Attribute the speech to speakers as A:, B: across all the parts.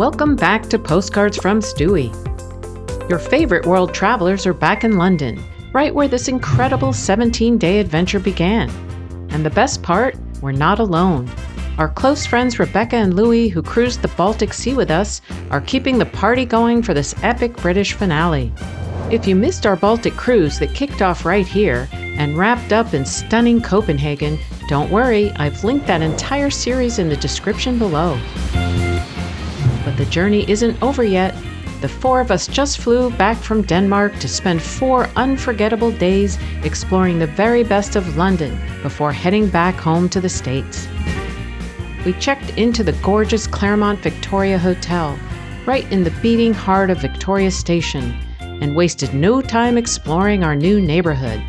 A: Welcome back to Postcards from Stewy. Your favorite world travelers are back in London, right where this incredible 17-day adventure began. And the best part, we're not alone. Our close friends Rebecca and Louis, who cruised the Baltic Sea with us, are keeping the party going for this epic British finale. If you missed our Baltic cruise that kicked off right here and wrapped up in stunning Copenhagen, don't worry, I've linked that entire series in the description below. But the journey isn't over yet. The four of us just flew back from Denmark to spend 4 unforgettable days exploring the very best of London before heading back home to the States. We checked into the gorgeous Claremont Victoria Hotel, right in the beating heart of Victoria Station, and wasted no time exploring our new neighborhood.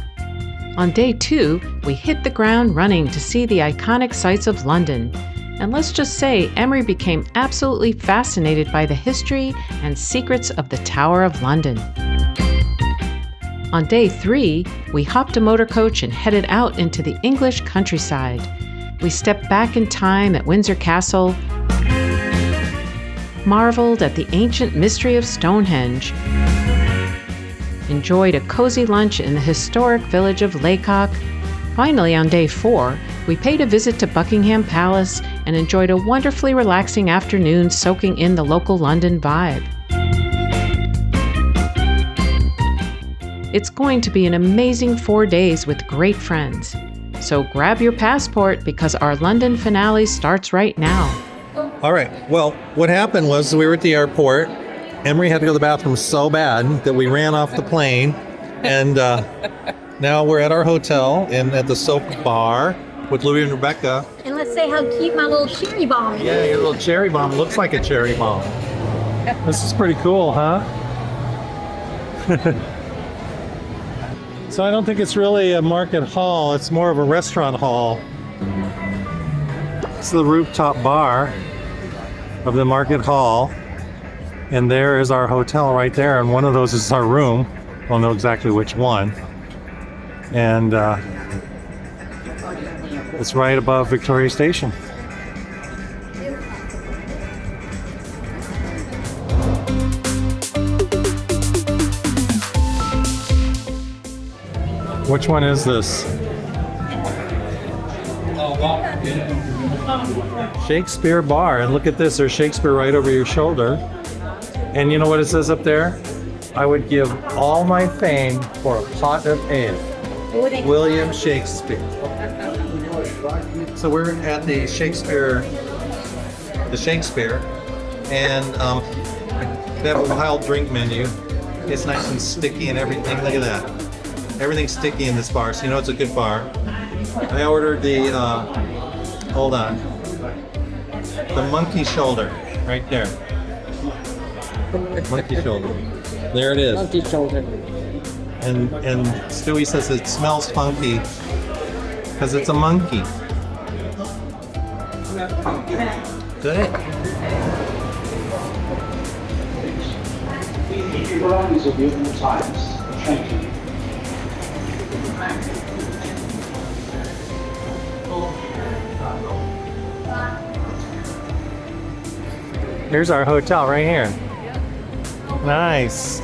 A: On day 2, we hit the ground running to see the iconic sights of London. And let's just say Emery became absolutely fascinated by the history and secrets of the Tower of London. On day 3, we hopped a motor coach and headed out into the English countryside. We stepped back in time at Windsor Castle, marveled at the ancient mystery of Stonehenge, enjoyed a cozy lunch in the historic village of Lacock. Finally, on day 4, we paid a visit to Buckingham Palace and enjoyed a wonderfully relaxing afternoon soaking in the local London vibe. It's going to be an amazing 4 days with great friends. So grab your passport because our London finale starts right now.
B: All right. Well, what happened was we were at the airport. Emery had to go to the bathroom so bad that we ran off the plane. And now we're at our hotel and at the soap bar with Louis and Rebecca.
C: And let's say how cute my little cherry bomb is.
B: Yeah, your little cherry bomb looks like a cherry bomb. This is pretty cool, huh? So I don't think it's really a market hall. It's more of a restaurant hall. It's the rooftop bar of the market hall. And there is our hotel right there. And one of those is our room. We'll know exactly which one. And it's right above Victoria Station. Which one is this? Shakespeare bar. And look at this, there's Shakespeare right over your shoulder. And you know what it says up there? I would give all my fame for a pot of ale. William Shakespeare. So we're at the Shakespeare, and they have a wild drink menu. It's nice and sticky and everything. Look at that. Everything's sticky in this bar, so you know it's a good bar. I ordered the, hold on, the monkey shoulder, right there. Monkey shoulder. There it is.
C: Monkey shoulder.
B: And Stewy says it smells funky because it's a monkey. Good.
D: Varieties of different types. Thank you.
B: Here's our hotel right here. Nice.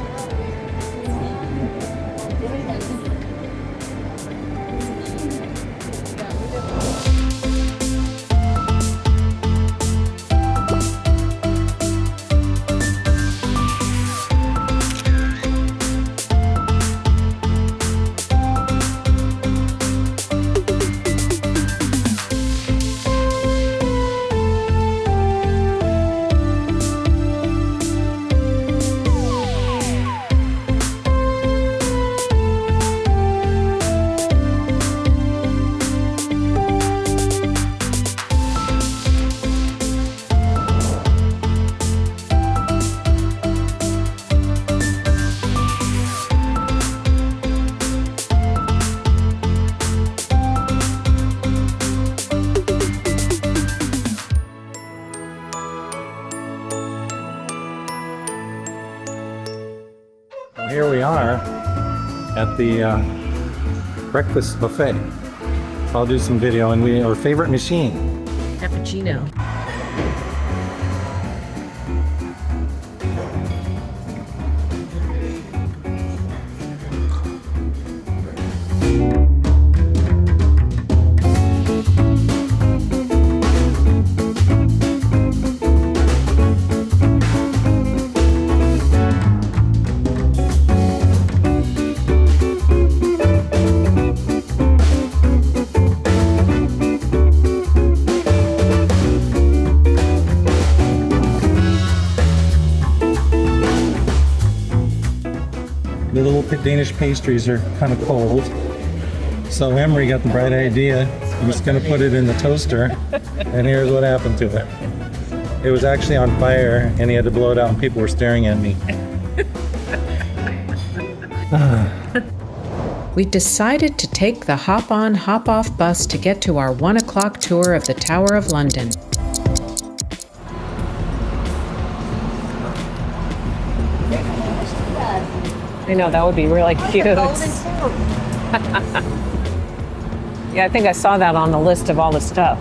B: Here we are at the breakfast buffet. I'll do some video, and our favorite machine.
A: Cappuccino.
B: Danish pastries are kind of cold. So Emery got the bright idea. He was going to put it in the toaster, and here's what happened to it. It was actually on fire, and he had to blow it out, and people were staring at me.
A: We decided to take the hop-on, hop-off bus to get to our 1 o'clock tour of the Tower of London.
E: I know, that would be really cute. Yeah, I think I saw that on the list of all the stuff.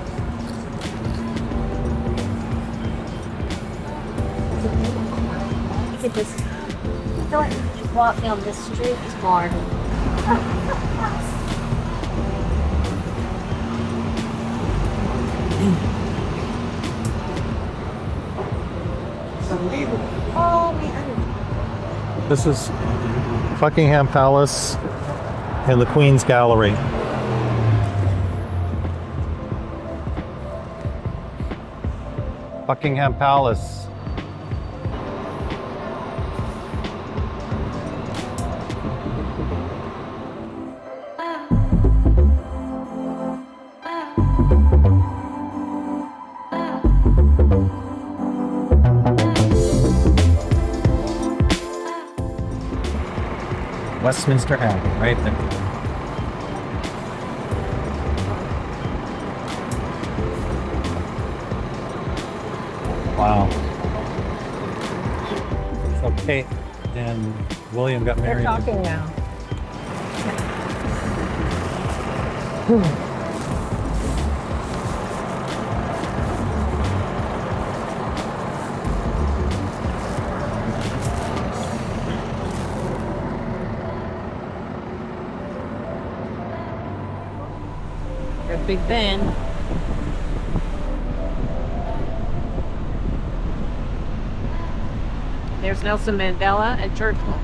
C: You could just, I feel like you could walk down this street more. Oh, man.
B: This is Buckingham Palace and the Queen's Gallery. Buckingham Palace. Westminster Abbey, right there. Wow. So Kate and William got
E: They're
B: married.
E: talking now. There's Big Ben. There's Nelson Mandela and Churchill.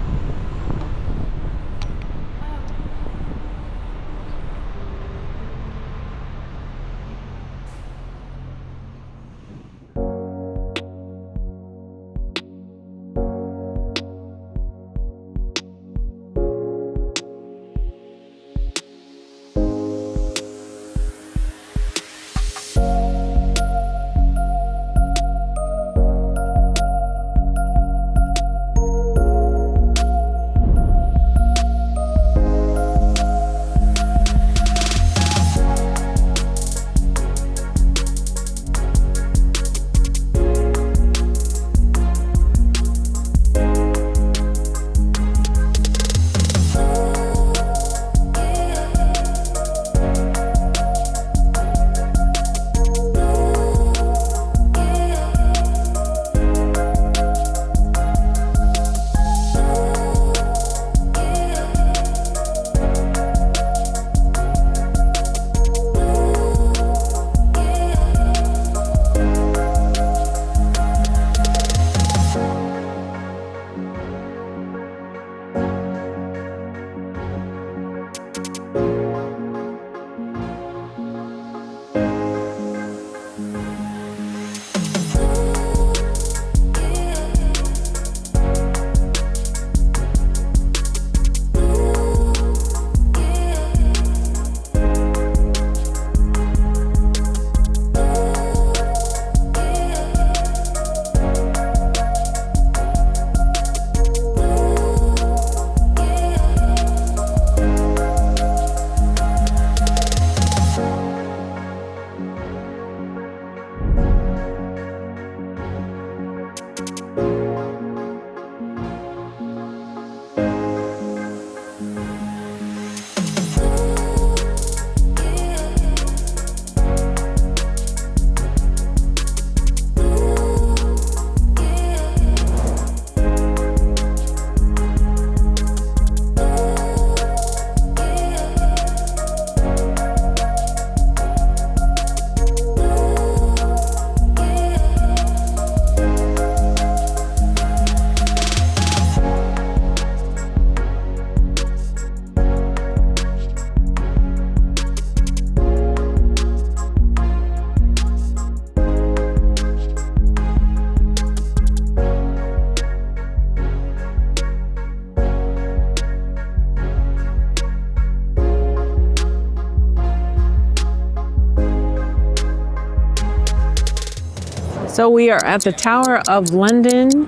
E: So we are at the Tower of London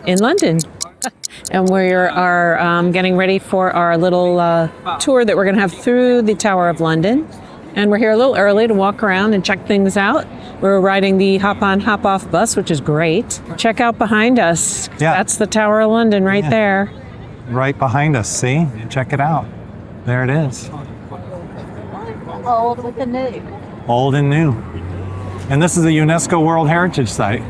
E: in London. And we are getting ready for our little tour that we're going to have through the Tower of London. And we're here a little early to walk around and check things out. We're riding the hop-on, hop-off bus, which is great. Check out behind us.
B: Yeah.
E: That's the Tower of London right there.
B: Right behind us, see? Check it out. There it is.
C: Old with the new.
B: Old and new. And this is a UNESCO World Heritage Site.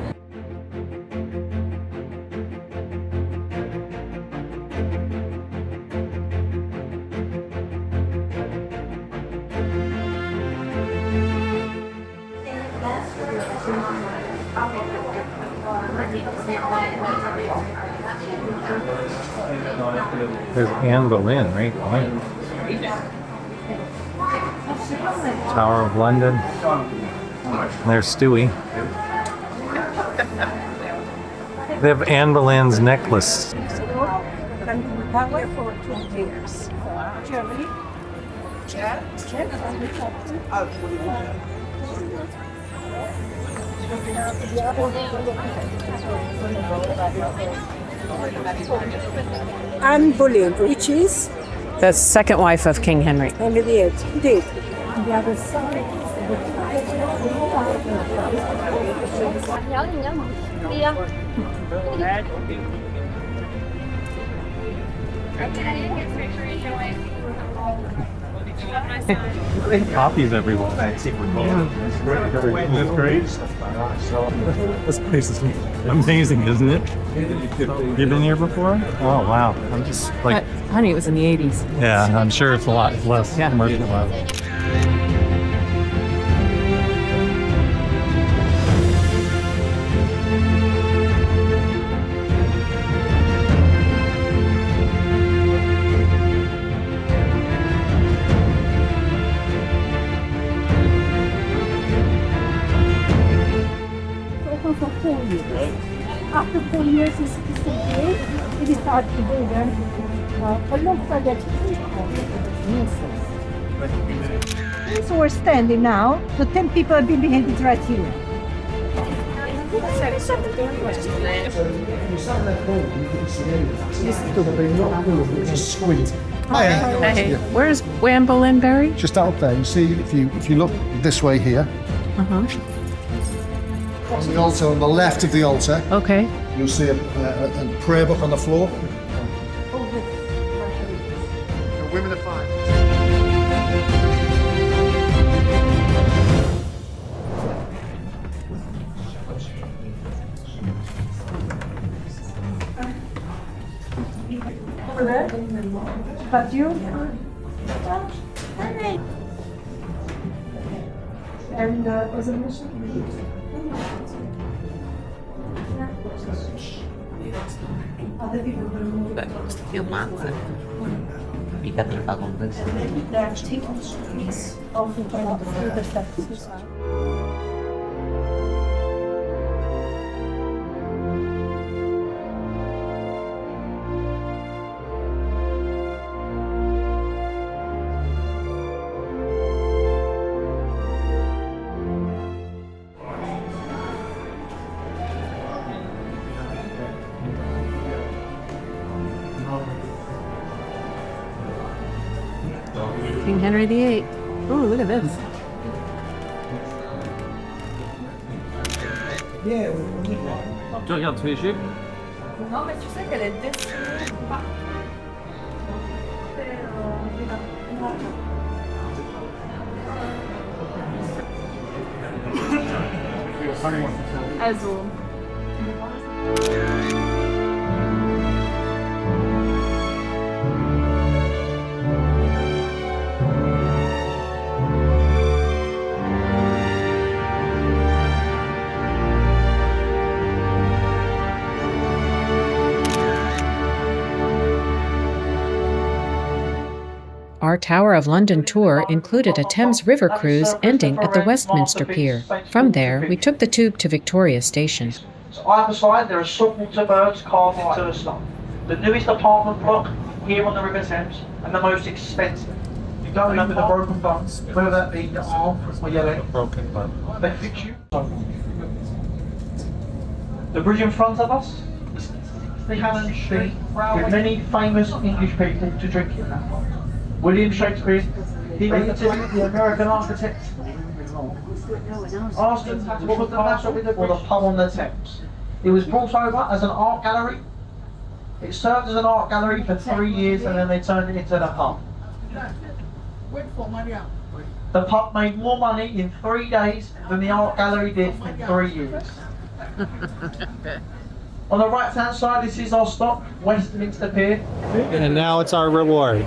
B: There's Anne Boleyn, right? Tower of London. There's Stewy. They have Anne Boleyn's necklace.
F: Anne Boleyn, which is
E: The second wife of King Henry.
F: Henry VIII. Indeed. On the other side.
B: Copies everywhere. That's great. This place is amazing, isn't it? You been here before? Oh wow! I'm just like,
E: Honey, it was in the 80s.
B: yeah, I'm sure it's a lot less commercialized.
F: Open for 4 years. After 4 years, it's disappeared. It is hard to do them. Alongside that, so we're standing now. The 10 people have been beheaded right here.
E: Hey, where's Anne Boleyn buried?
G: Just out there, you see, if you look this way here,
E: Uh-huh.
G: on the altar, on the left of the altar,
E: Okay.
G: you'll see a prayer book on the floor. The women are fine.
F: Over there. But you? And resolution? Other people will move. They are taking streets of the steps.
E: King Henry VIII. Ooh, look at this.
H: Tu regardes tous les chiffres?
I: Non, mais tu sais qu'elle est dessinée. Also.
A: Our Tower of London tour included a Thames River cruise ending at the Westminster Pier. From there, we took the tube to Victoria Station.
J: So either side there are saltwater birds carved into the stone. The newest apartment block here on the River Thames and the most expensive. You go in with the broken bones, whether that be the arm or yellow.
B: Broken bone.
J: They fix you. The bridge in front of us, the Hannon Street, with many famous English people to drink in that. William Shakespeare, he was the American architect. Aston Tatterford Castle or the pub on the Thames. It was brought over as an art gallery. It served as an art gallery for 3 years and then they turned it into the pub. The pub made more money in 3 days than the art gallery did in 3 years. On the right hand side, this is our stop, Westminster Pier.
B: And now it's our reward.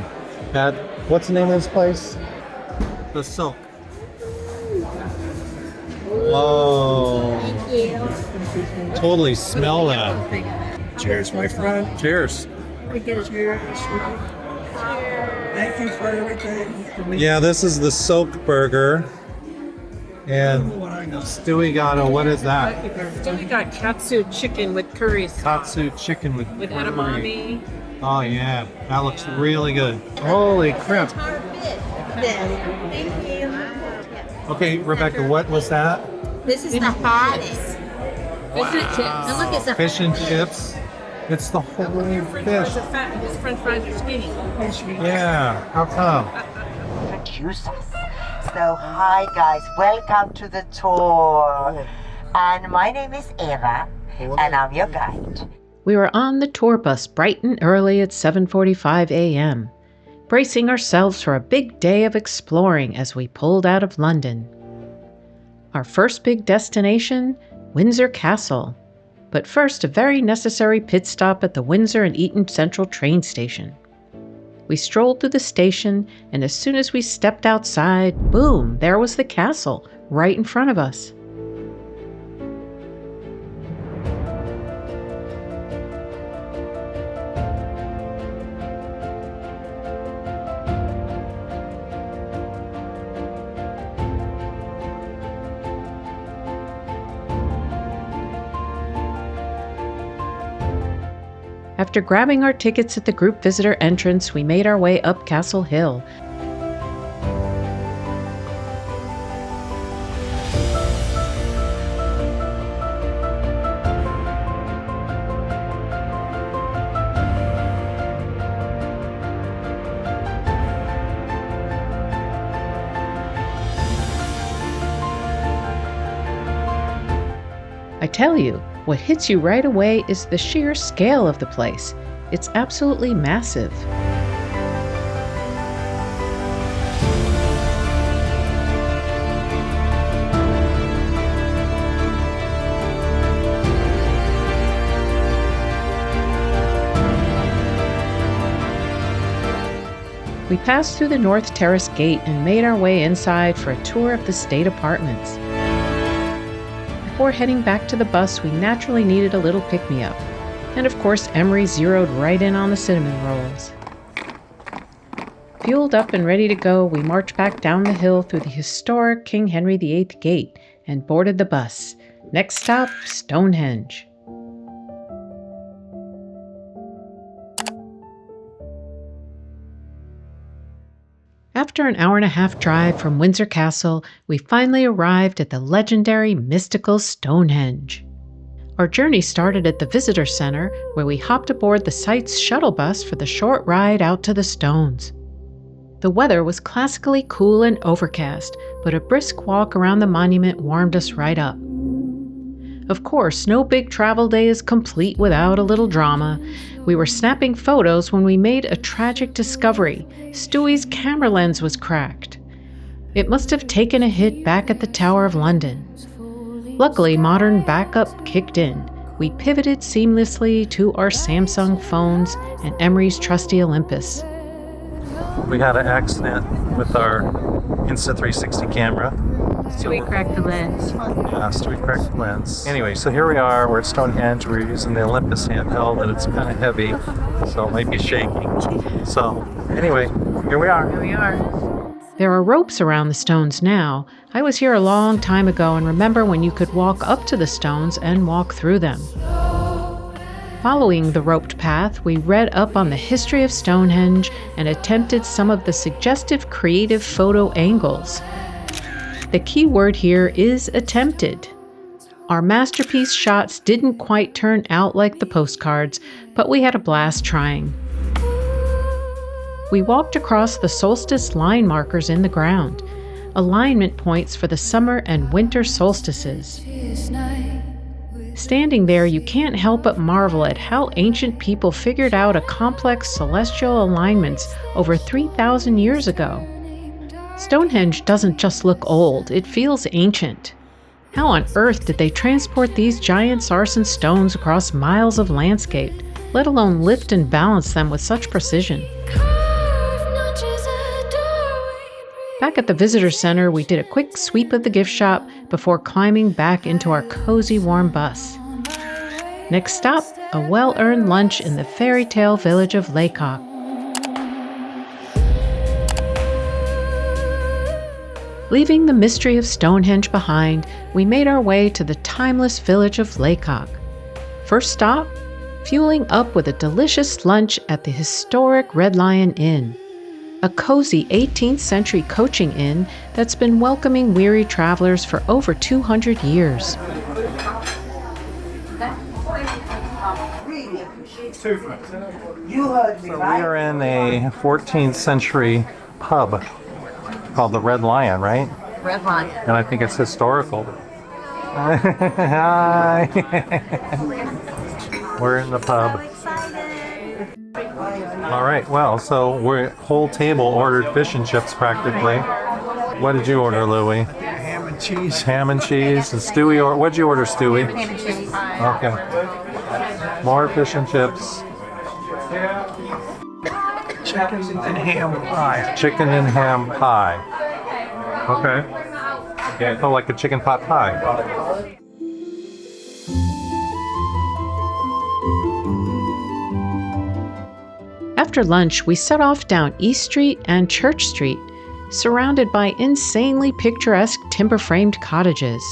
B: What's the name of this place? The Silk. Whoa.
C: Thank you.
B: Totally smell that.
H: Cheers, my friend.
B: Cheers.
C: Thank you
H: for everything.
B: Yeah, this is the Silk Burger. And Stewy got a, what is that?
E: So we got katsu chicken with curry sauce.
B: Katsu chicken with
E: edamame.
B: Oh yeah, that looks really good. Holy crap.
C: Thank you.
B: Okay, Rebecca, what was that?
C: This is the hottest. Fish and chips. And look, it's a
B: Fish and chips. It's the whole fish.
E: His French fries are skinny.
B: Yeah, how come?
K: Picturesque. So hi guys, welcome to the tour. And my name is Eva, and I'm your guide.
A: We were on the tour bus bright and early at 7:45 a.m., bracing ourselves for a big day of exploring as we pulled out of London. Our first big destination, Windsor Castle. But first, a very necessary pit stop at the Windsor and Eton Central train station. We strolled through the station, and as soon as we stepped outside, boom, there was the castle, right in front of us. After grabbing our tickets at the group visitor entrance, we made our way up Castle Hill. I tell you, what hits you right away is the sheer scale of the place. It's absolutely massive. We passed through the North Terrace gate and made our way inside for a tour of the state apartments. Before heading back to the bus, we naturally needed a little pick-me-up. And of course, Emery zeroed right in on the cinnamon rolls. Fueled up and ready to go, we marched back down the hill through the historic King Henry VIII gate and boarded the bus. Next stop, Stonehenge. After an hour-and-a-half drive from Windsor Castle, we finally arrived at the legendary mystical Stonehenge. Our journey started at the visitor center, where we hopped aboard the site's shuttle bus for the short ride out to the stones. The weather was classically cool and overcast, but a brisk walk around the monument warmed us right up. Of course, no big travel day is complete without a little drama. We were snapping photos when we made a tragic discovery. Stewy's camera lens was cracked. It must have taken a hit back at the Tower of London. Luckily, modern backup kicked in. We pivoted seamlessly to our Samsung phones and Emery's trusty Olympus.
B: We had an accident with our Insta360 camera.
E: Stewy cracked the lens.
B: Yeah, Stewy cracked the lens. Anyway, so here we are. We're at Stonehenge. We're using the Olympus handheld, and it's kind of heavy, so it might be shaking. So anyway, here we are.
E: Here we are.
A: There are ropes around the stones now. I was here a long time ago and remember when you could walk up to the stones and walk through them. Following the roped path, we read up on the history of Stonehenge and attempted some of the suggestive creative photo angles. The key word here is attempted. Our masterpiece shots didn't quite turn out like the postcards, but we had a blast trying. We walked across the solstice line markers in the ground, alignment points for the summer and winter solstices. Standing there, you can't help but marvel at how ancient people figured out a complex celestial alignments over 3,000 years ago. Stonehenge doesn't just look old, it feels ancient. How on earth did they transport these giant sarsen stones across miles of landscape, let alone lift and balance them with such precision? Back at the visitor center, we did a quick sweep of the gift shop before climbing back into our cozy, warm bus. Next stop, a well-earned lunch in the fairy tale village of Lacock. Leaving the mystery of Stonehenge behind, we made our way to the timeless village of Lacock. First stop, fueling up with a delicious lunch at the historic Red Lion Inn, a cozy 18th century coaching inn that's been welcoming weary travelers for over 200 years.
B: So we are in a 14th century pub called the Red Lion, right?
I: Red Lion.
B: And I think it's historical. Hi. We're in the pub. All right, well, so we're whole table ordered fish and chips practically. What did you order, Louie?
H: Ham and cheese.
B: Ham and cheese. And Stewy, what'd you order, Stewy?
I: Ham and cheese.
B: Okay. More fish and chips.
H: Chicken and ham pie.
B: Chicken and ham pie. Okay. Oh, like a chicken pot pie.
A: After lunch, we set off down East Street and Church Street, surrounded by insanely picturesque timber-framed cottages.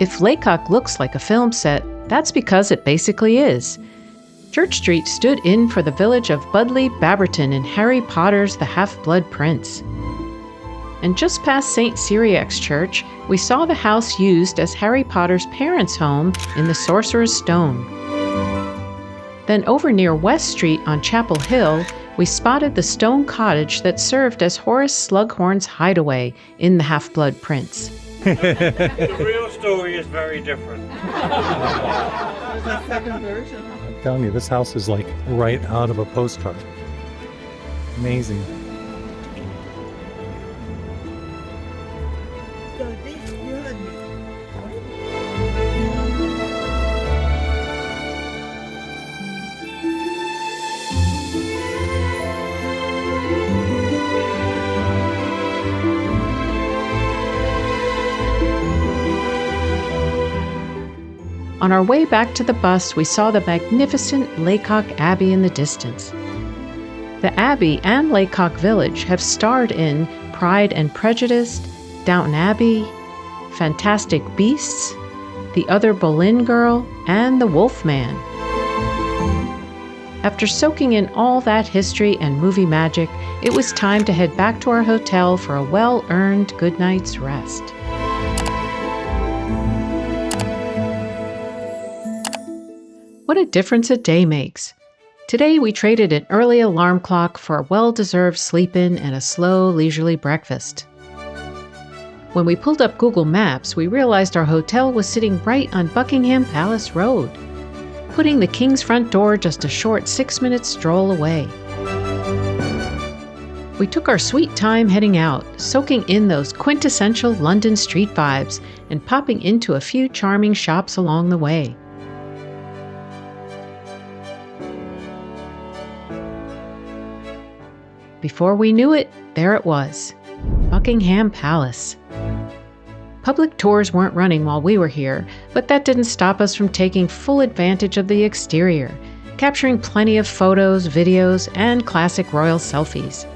A: If Lacock looks like a film set, that's because it basically is. Church Street stood in for the village of Budleigh Babberton in Harry Potter's The Half-Blood Prince. And just past St. Cyriac's Church, we saw the house used as Harry Potter's parents' home in The Sorcerer's Stone. Then over near West Street on Chapel Hill, we spotted the stone cottage that served as Horace Slughorn's hideaway in The Half-Blood Prince.
J: The real story is very different.
B: I'm telling you, this house is like right out of a postcard. Amazing.
A: On our way back to the bus, we saw the magnificent Lacock Abbey in the distance. The Abbey and Lacock Village have starred in Pride and Prejudice, Downton Abbey, Fantastic Beasts, The Other Boleyn Girl, and The Wolf Man. After soaking in all that history and movie magic, it was time to head back to our hotel for a well-earned good night's rest. What a difference a day makes. Today we traded an early alarm clock for a well-deserved sleep-in and a slow, leisurely breakfast. When we pulled up Google Maps, we realized our hotel was sitting right on Buckingham Palace Road, putting the King's front door just a short 6-minute stroll away. We took our sweet time heading out, soaking in those quintessential London street vibes and popping into a few charming shops along the way. Before we knew it, there it was, Buckingham Palace. Public tours weren't running while we were here, but that didn't stop us from taking full advantage of the exterior, capturing plenty of photos, videos, and classic royal selfies.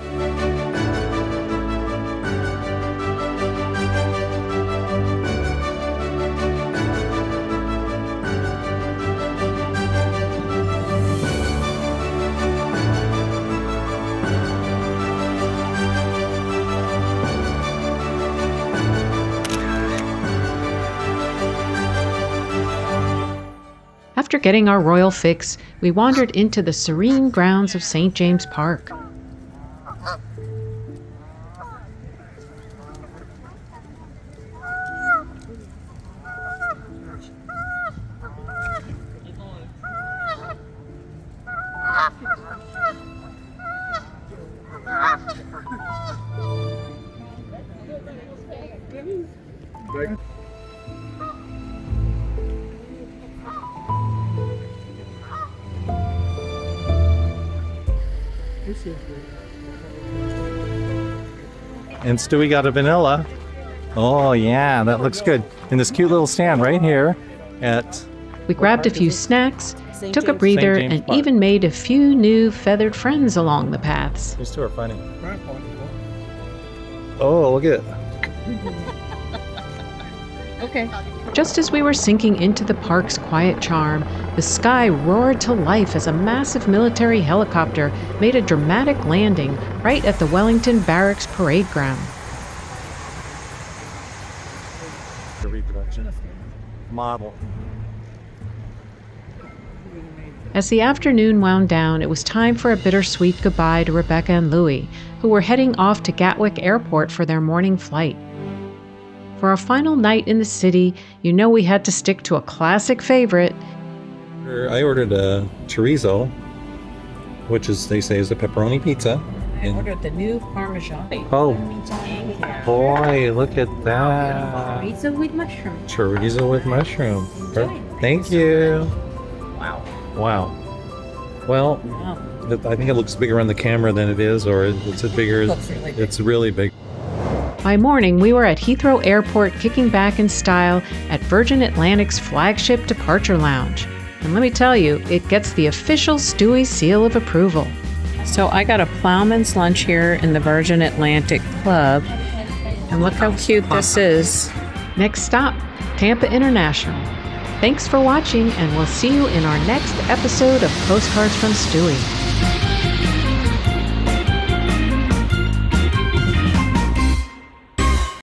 A: After getting our royal fix, we wandered into the serene grounds of St. James Park.
B: And Stewy got a vanilla. Oh yeah, that looks good. In this cute little stand right here at...
A: We grabbed a few snacks, took a breather,
B: St. James
A: and
B: Park.
A: even made a few new feathered friends along the paths.
B: These two are funny. Oh, look at it.
E: Okay.
A: Just as we were sinking into the park's quiet charm, the sky roared to life as a massive military helicopter made a dramatic landing right at the Wellington Barracks parade ground.
B: The reproduction model.
A: As the afternoon wound down, it was time for a bittersweet goodbye to Rebecca and Louis, who were heading off to Gatwick Airport for their morning flight. For our final night in the city, you know we had to stick to a classic favorite.
B: I ordered a chorizo, which is, they say, is a pepperoni pizza.
E: I ordered the new Parmesan.
B: Oh, boy, look at that.
E: Chorizo with mushroom.
B: Chorizo with mushroom. Thank you.
E: Wow.
B: Wow. Well, I think it looks bigger on the camera than it is, or it's a bigger.
E: Looks really big.
B: It's really big.
A: By morning, we were at Heathrow Airport kicking back in style at Virgin Atlantic's flagship departure lounge. And let me tell you, it gets the official Stewy seal of approval. So I got a plowman's lunch here in the Virgin Atlantic Club. And look how cute this is. Next stop, Tampa International. Thanks for watching, and we'll see you in our next episode of Postcards from Stewy.